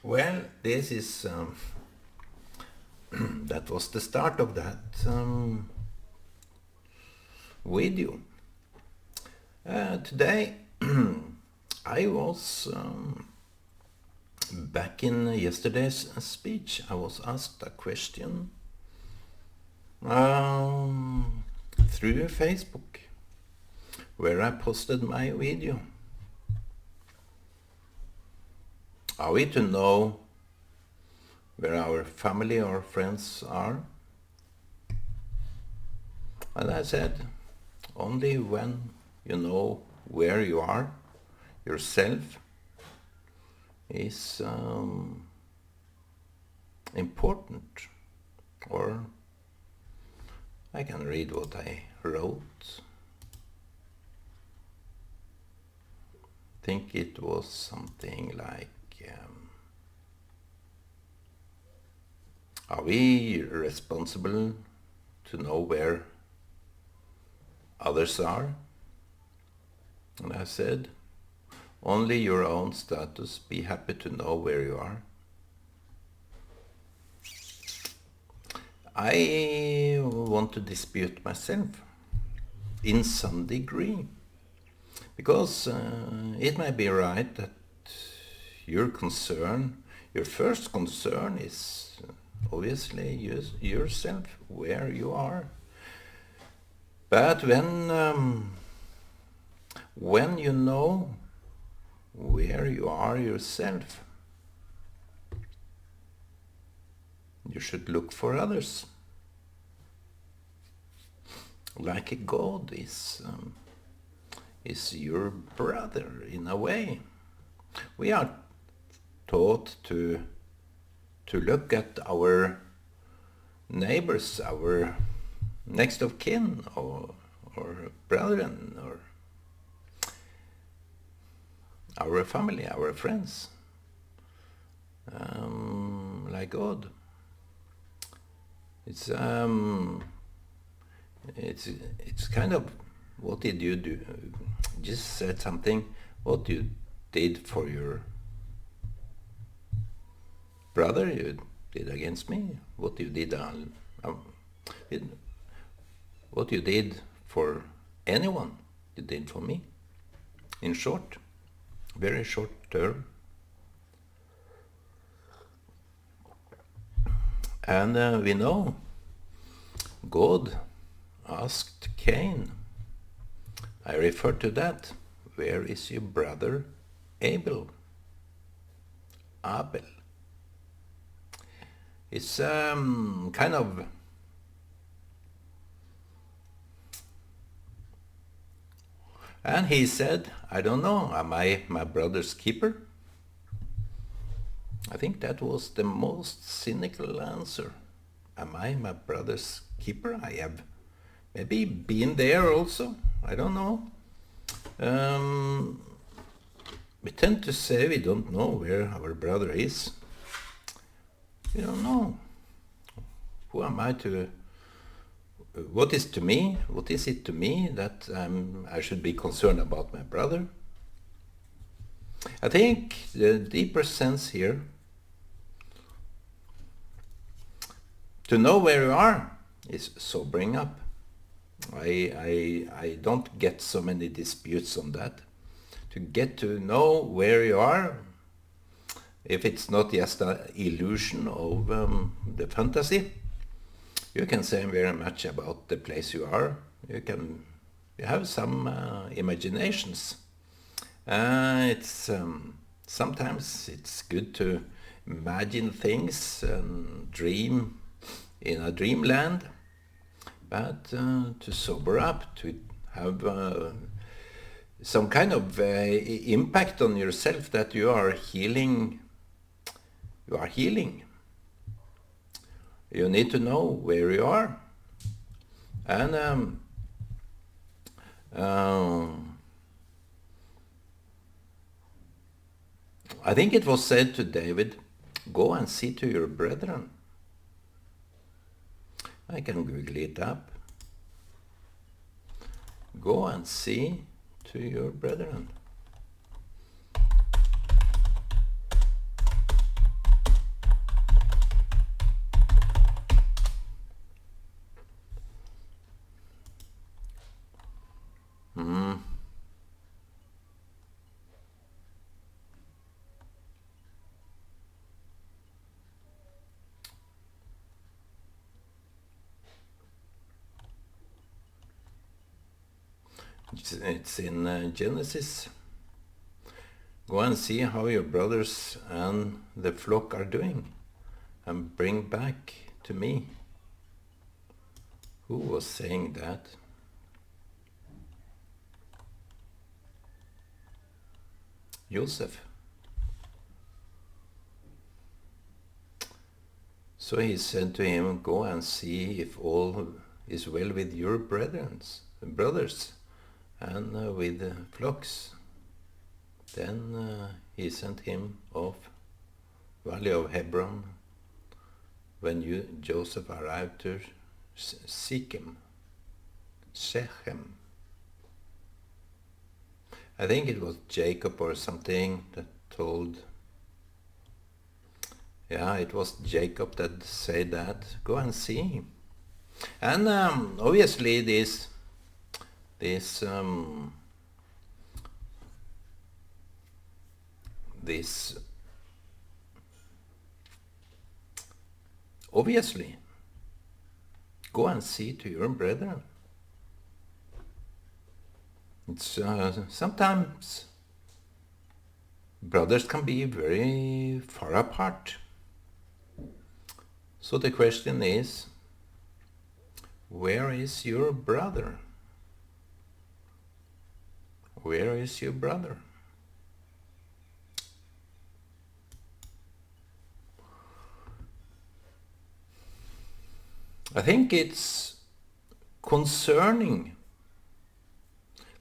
Well, this is that was the start of that video. Today, I was back in yesterday's speech. I was asked a question through Facebook, where I posted my video. Are we to know where our family or friends are? And I said, only when you know where you are yourself is important. Or I can read what I wrote. I think it was something like, are we responsible to know where others are? And I said, only your own status, be happy to know where you are. I want to dispute myself in some degree, because it may be right that your first concern is obviously yourself, where you are. But when you know where you are yourself, you should look for others. Like a God is your brother in a way. We are taught to look at our neighbors, our next of kin, or brethren, or our family, our friends, like God. It's kind of, what did you do? Just said something. What you did for your brother, you did against me. What you did, what you did for anyone, you did for me. In short, very short term. And we know God asked Cain, I refer to that, where is your brother Abel? Abel. It's kind of and he said, I don't know, am I my brother's keeper? I think that was the most cynical answer. Am I my brother's keeper? I have maybe been there also. I don't know. We tend to say we don't know where our brother is. We don't know. Who am I to... What is it to me that I should be concerned about my brother? I think the deeper sense here, to know where you are, is sobering up. I don't get so many disputes on that. To get to know where you are, if it's not just an illusion of the fantasy, you can say very much about the place you are. You have some imaginations. Sometimes it's good to imagine things and dream in a dreamland, but to sober up, to have some kind of impact on yourself that you are healing. You are healing. You need to know where you are. And I think it was said to David, go and see to your brethren. I can Google it up. Go and see to your brethren. It's in Genesis. Go and see how your brothers and the flock are doing, and bring back to me. Who was saying that? Joseph. So he said to him, go and see if all is well with your brothers, and with the flocks. Then he sent him off Valley of Hebron when Joseph arrived to Shechem. I think it was Jacob or something that told. Yeah, it was Jacob that said that. Go and see. And obviously this obviously, go and see to your brethren. It's sometimes brothers can be very far apart. So the question is, where is your brother? Where is your brother? I think it's concerning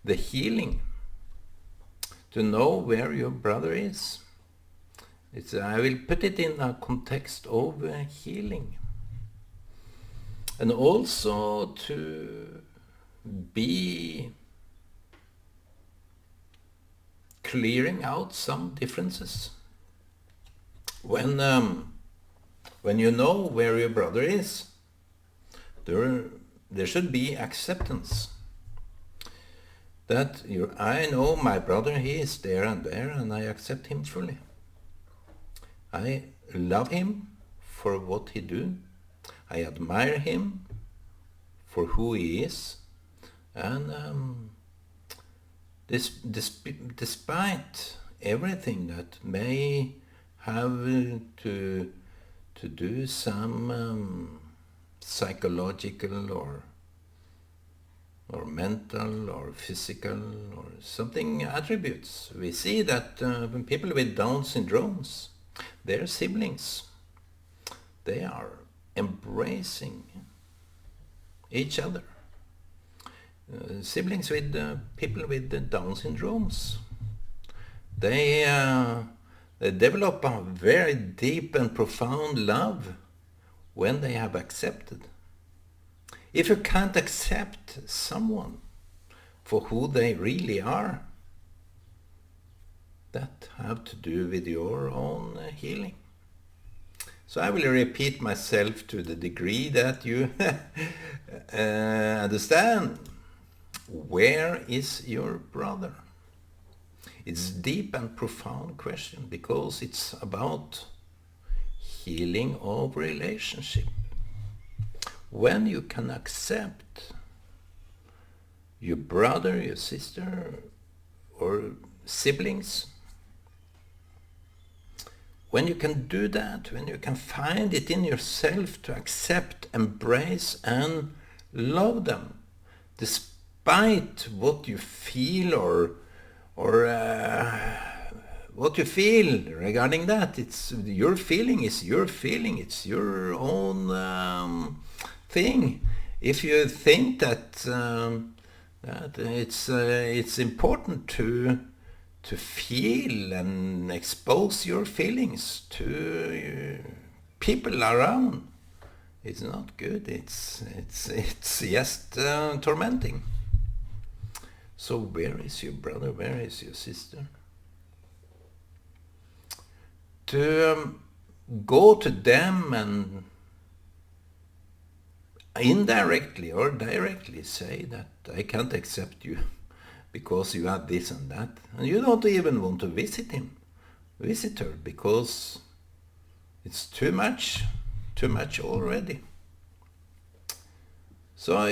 the healing to know where your brother is. I will put it in a context of healing. And also to be clearing out some differences. When you know where your brother is, there should be acceptance. That I know my brother, he is there, and I accept him fully. I love him for what he do. I admire him for who he is. And despite everything that may have to do some psychological or mental or physical or something attributes. We see that people with Down syndromes, their siblings, they are embracing each other. Siblings with people with Down syndromes, they develop a very deep and profound love when they have accepted. If you can't accept someone for who they really are, that have to do with your own healing. So I will repeat myself to the degree that you understand. Where is your brother? It's a deep and profound question because it's about healing of relationship. When you can accept your brother, your sister, or siblings, when you can do that, when you can find it in yourself to accept, embrace, and love them, despite what you feel or what you feel regarding that, it's your feeling is your feeling. It's your own thing. If you think that that it's important to feel and expose your feelings to people around, it's not good. It's just tormenting. So where is your brother? Where is your sister? To go to them and indirectly or directly say that I can't accept you because you had this and that, and you don't even want to visit her because it's too much already. So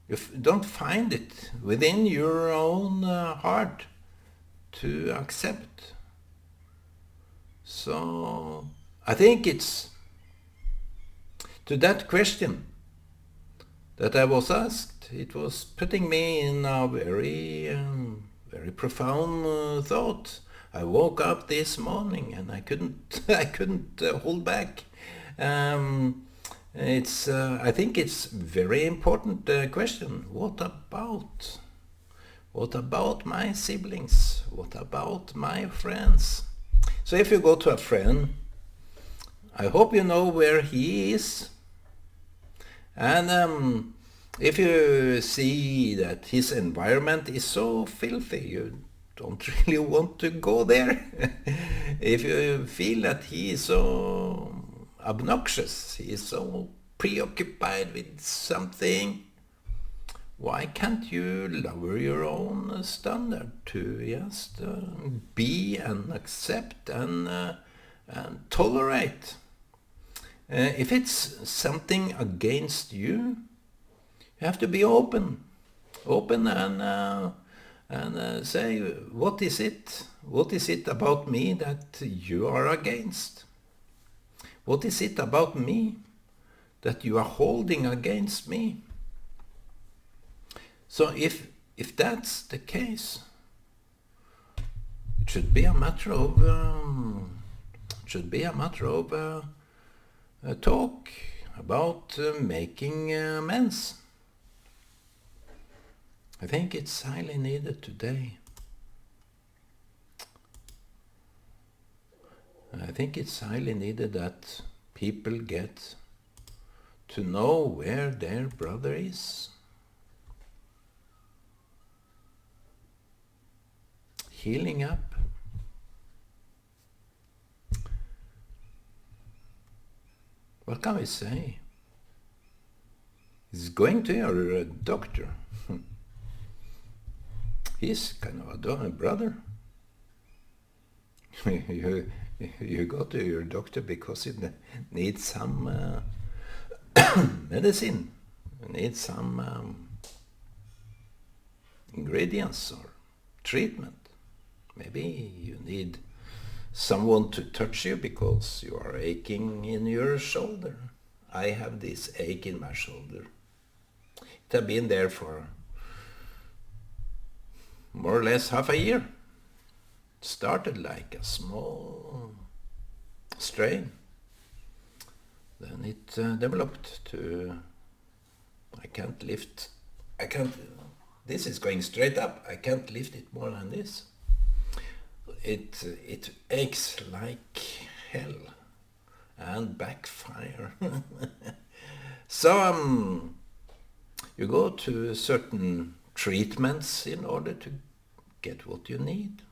you don't find it within your own heart to accept. So I think it's to that question that I was asked, it was putting me in a very profound thought. I woke up this morning and I couldn't hold back. I think it's very important question. What about my siblings? What about my friends? So if you go to a friend, I hope you know where he is. And if you see that his environment is so filthy, you don't really want to go there. If you feel that he is so obnoxious, he is so preoccupied with something, why can't you lower your own standard to just be and accept and tolerate? If it's something against you, you have to be open and say, what is it? What is it about me that you are against? What is it about me that you are holding against me? So if that's the case, it should be a matter of talk about making amends. I think it's highly needed today. I think it's highly needed that people get to know where their brother is. Healing up. What can we say? He's going to your doctor. He's kind of a brother. You go to your doctor because you need some medicine. You need some ingredients or treatment. Maybe you need someone to touch you because you are aching in your shoulder. I have this ache in my shoulder. It has been there for more or less half a year. It started like a small strain. Then it developed to, this is going straight up. I can't lift it more than this. It aches like hell and backfire. So you go to certain treatments in order to get what you need.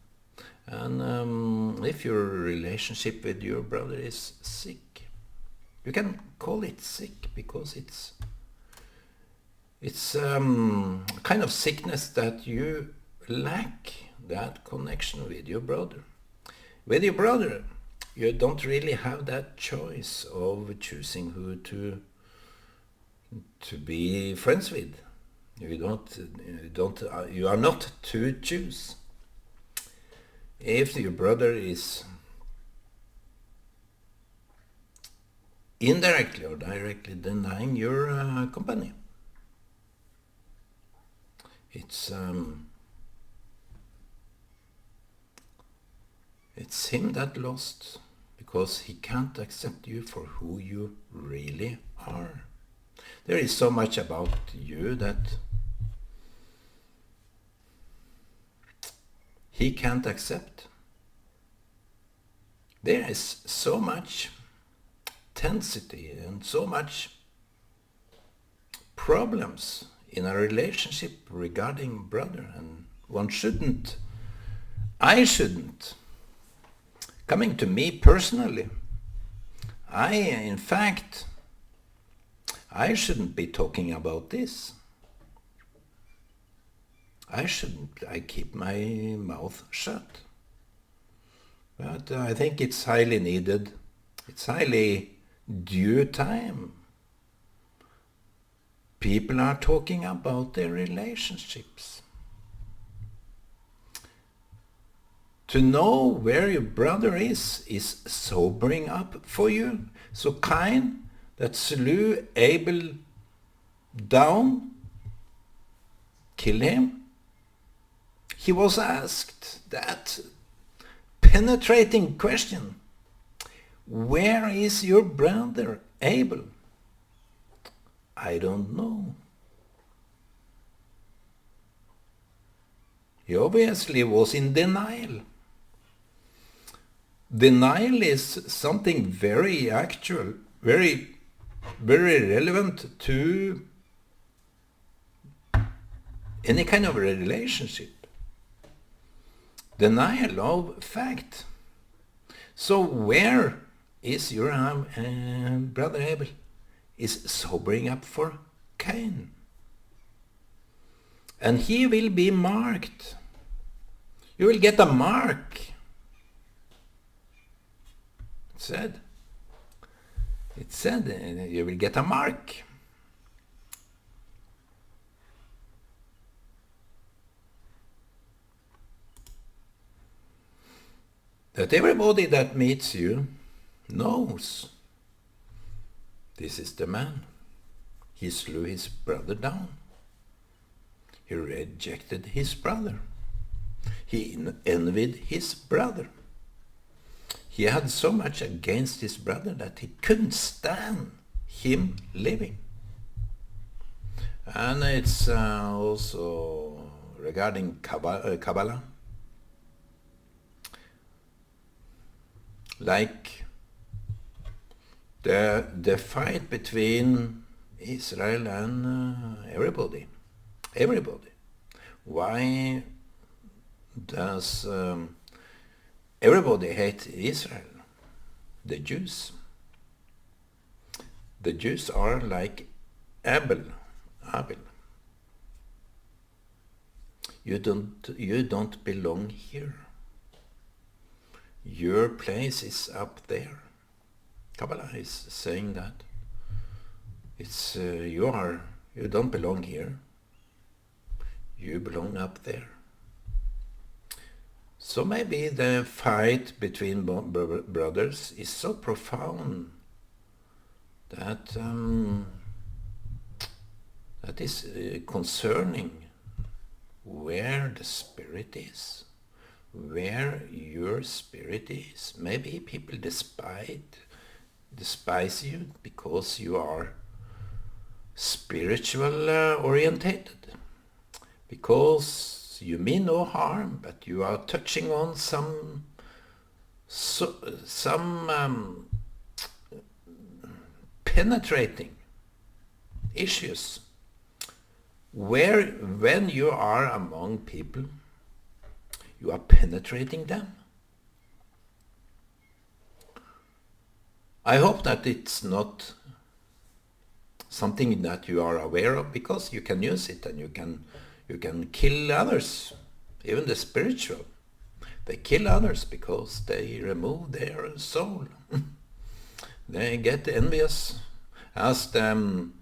And if your relationship with your brother is sick, you can call it sick because it's kind of sickness that you lack that connection with your brother. With your brother, you don't really have that choice of choosing who to be friends with. You are not to choose. If your brother is indirectly or directly denying your company, it's him that lost, because he can't accept you for who you really are. There is so much about you that he can't accept. There is so much intensity and so much problems in a relationship regarding brother, and I shouldn't. Coming to me personally, I shouldn't be talking about this. I keep my mouth shut. But I think it's highly needed. It's highly due time people are talking about their relationships. To know where your brother is sobering up for you. So Cain, that slew Abel down, killed him, he was asked that penetrating question, where is your brother Abel? I don't know. He obviously was in denial. Denial is something very actual, very, very relevant to any kind of relationship. Denial of fact. So where is your brother Abel? Is sobering up for Cain. And he will be marked. You will get a mark. It said you will get a mark. That everybody that meets you knows this is the man. He slew his brother down. He rejected his brother. He envied his brother. He had so much against his brother that he couldn't stand him living. And it's also regarding Kabbalah. Like the fight between Israel and everybody. Why does everybody hate Israel? The Jews. The Jews are like Abel. You don't belong here. Your place is up there. Kabbalah is saying that. It's you don't belong here. You belong up there. So maybe the fight between brothers is so profound that that is concerning where the spirit is, where your spirit is. Maybe people despise you because you are spiritual orientated, because you mean no harm, but you are touching on some penetrating issues where when you are among people, you are penetrating them. I hope that it's not something that you are aware of, because you can use it and you can kill others, even the spiritual. They kill others because they remove their soul. They get envious. Ask them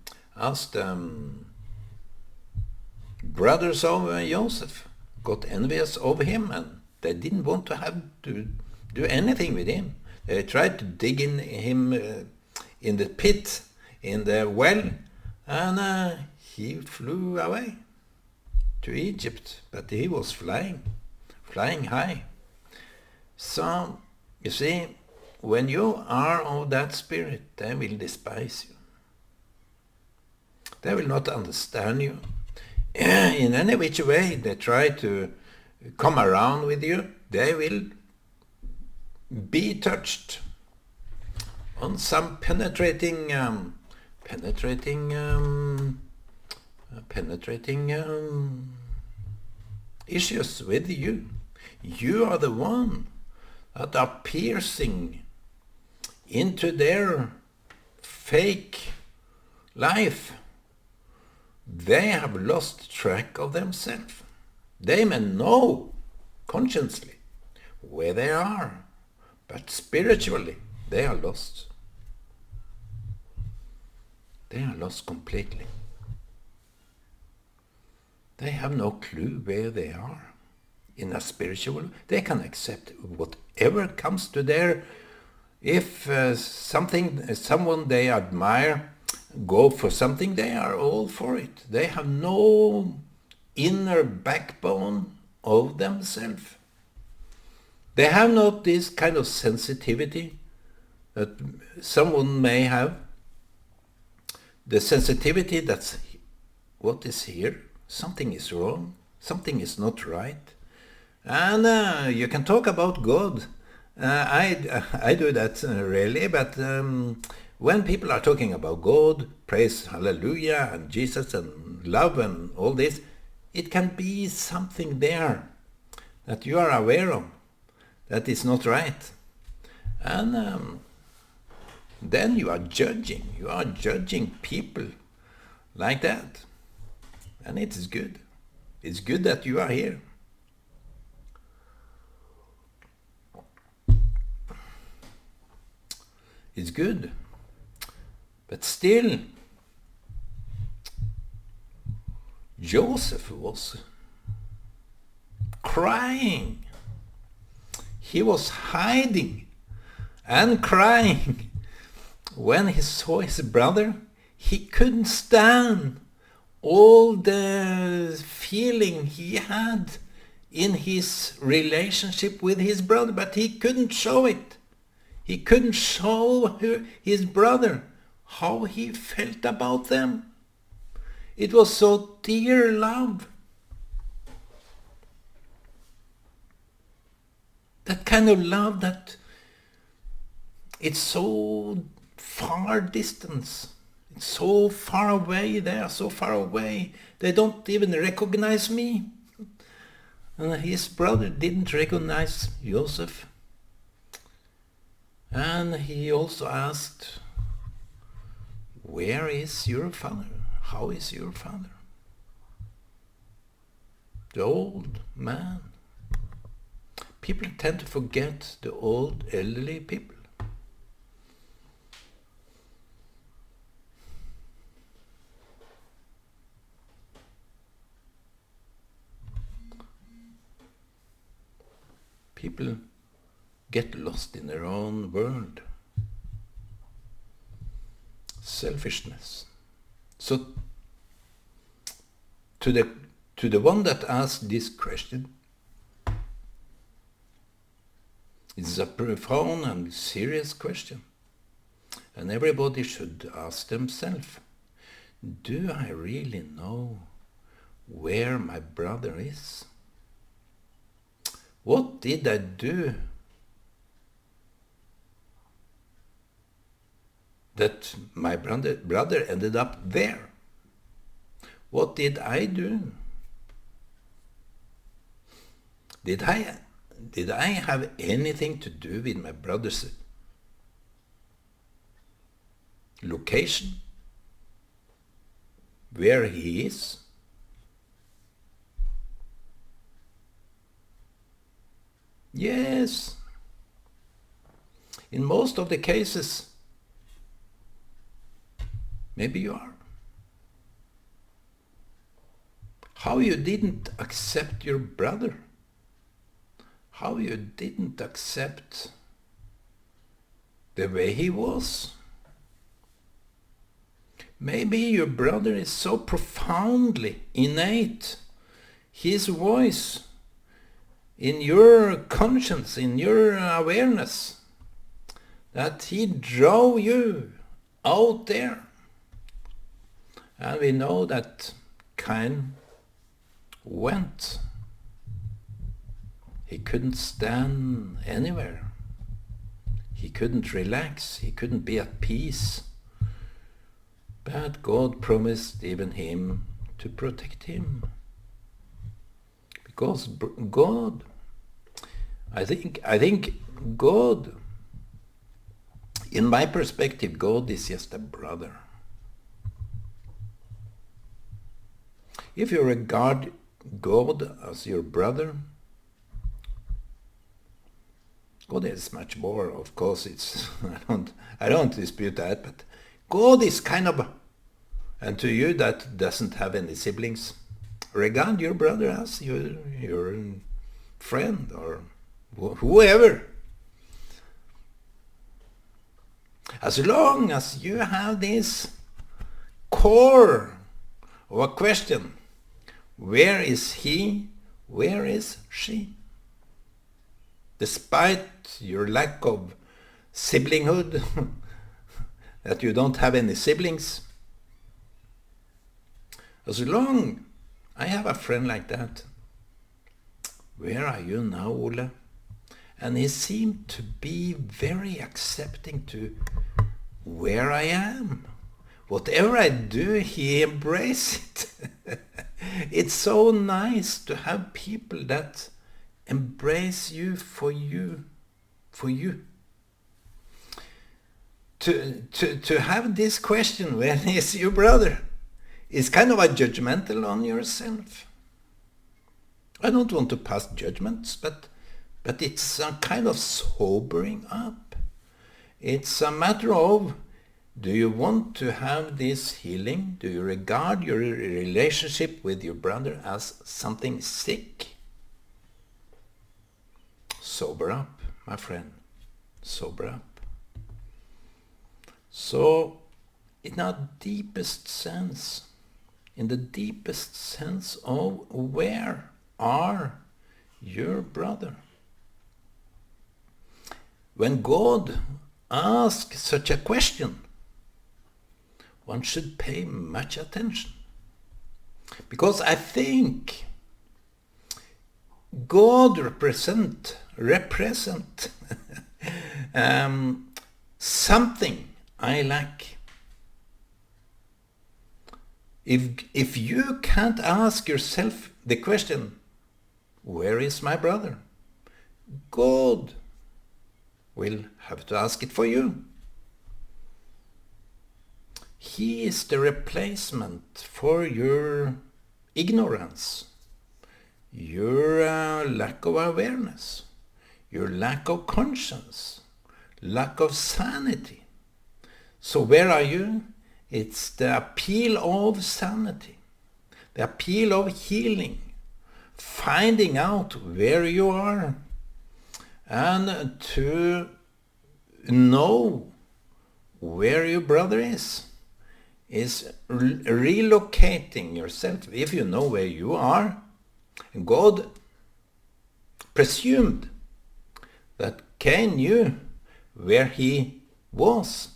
brothers of Joseph got envious of him, and they didn't want to have to do anything with him. They tried to dig in him in the pit, in the well, and he flew away to Egypt, but he was flying high. So, you see, when you are of that spirit, they will despise you. They will not understand you. In any which way they try to come around with you, they will be touched on some penetrating issues with you. You are the one that are piercing into their fake life. They have lost track of themselves. They may know consciously where they are, but spiritually they are lost. They are lost completely. They have no clue where they are in a spiritual. They can accept whatever comes to their. If someone they admire, go for something, they are all for it. They have no inner backbone of themselves. They have not this kind of sensitivity that someone may have. The sensitivity that's what is here, something is wrong, something is not right. And you can talk about God. I do that rarely, but when people are talking about God, praise, hallelujah, and Jesus and love and all this, it can be something there that you are aware of that is not right. And then you are judging people like that. And it is good. It's good that you are here. It's good. But still, Joseph was crying. He was hiding and crying. When he saw his brother, he couldn't stand all the feeling he had in his relationship with his brother, but he couldn't show it. He couldn't show his brother how he felt about them. It was so dear love. That kind of love that it's so far distance. It's so far away. They are so far away. They don't even recognize me. And his brother didn't recognize Joseph. And he also asked, where is your father? How is your father? The old man. People tend to forget the old elderly people. People get lost in their own world. Selfishness. So to the one that asked this question, it's a profound and serious question. And everybody should ask themselves, do I really know where my brother is? What did I do that my brother ended up there? What did I do? Did I have anything to do with my brother's location? Where he is? Yes. In most of the cases, maybe you are. How you didn't accept your brother. How you didn't accept the way he was. Maybe your brother is so profoundly innate, his voice, in your conscience, in your awareness, that he drove you out there. And we know that Cain went. He couldn't stand anywhere. He couldn't relax. He couldn't be at peace. But God promised even him to protect him. Because God, I think God, in my perspective, God is just a brother. If you regard God as your brother, God is much more, of course. It's I don't dispute that, but God is kind of, and to you that doesn't have any siblings, regard your brother as your friend or whoever. As long as you have this core of a question, where is he, where is she? Despite your lack of siblinghood, that you don't have any siblings, as long I have a friend like that, where are you now, Ole? And he seemed to be very accepting to where I am. Whatever I do, he embraces it. It's so nice to have people that embrace you for you. To have this question, when is your brother, is kind of a judgmental on yourself. I don't want to pass judgments, but it's a kind of sobering up. It's a matter of, do you want to have this healing? Do you regard your relationship with your brother as something sick? Sober up, my friend. Sober up. So, in the deepest sense of where are your brother? When God asks such a question, one should pay much attention. Because I think God represent something I lack. If you can't ask yourself the question, where is my brother? God will have to ask it for you. He is the replacement for your ignorance, your lack of awareness, your lack of conscience, lack of sanity. So where are you? It's the appeal of sanity, the appeal of healing, finding out where you are, and to know where your brother is relocating yourself. If you know where you are, God presumed that Cain knew where he was,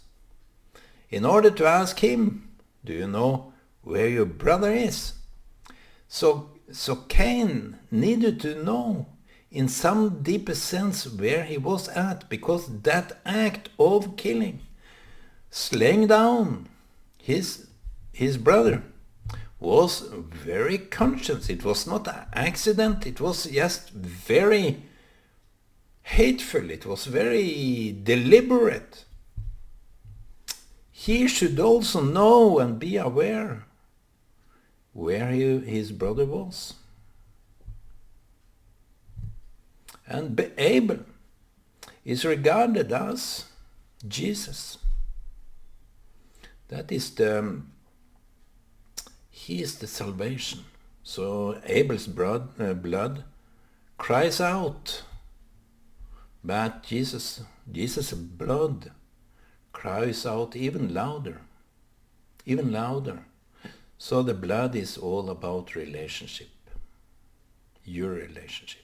in order to ask him, do you know where your brother is? So Cain needed to know in some deeper sense where he was at, because that act of killing, slaying down his brother, was very conscious. It was not an accident, it was just very hateful, it was very deliberate. He should also know and be aware where his brother was. And Abel is regarded as Jesus. That is he is the salvation. So Abel's blood cries out, but Jesus' blood cries out even louder. So the blood is all about relationship, your relationship.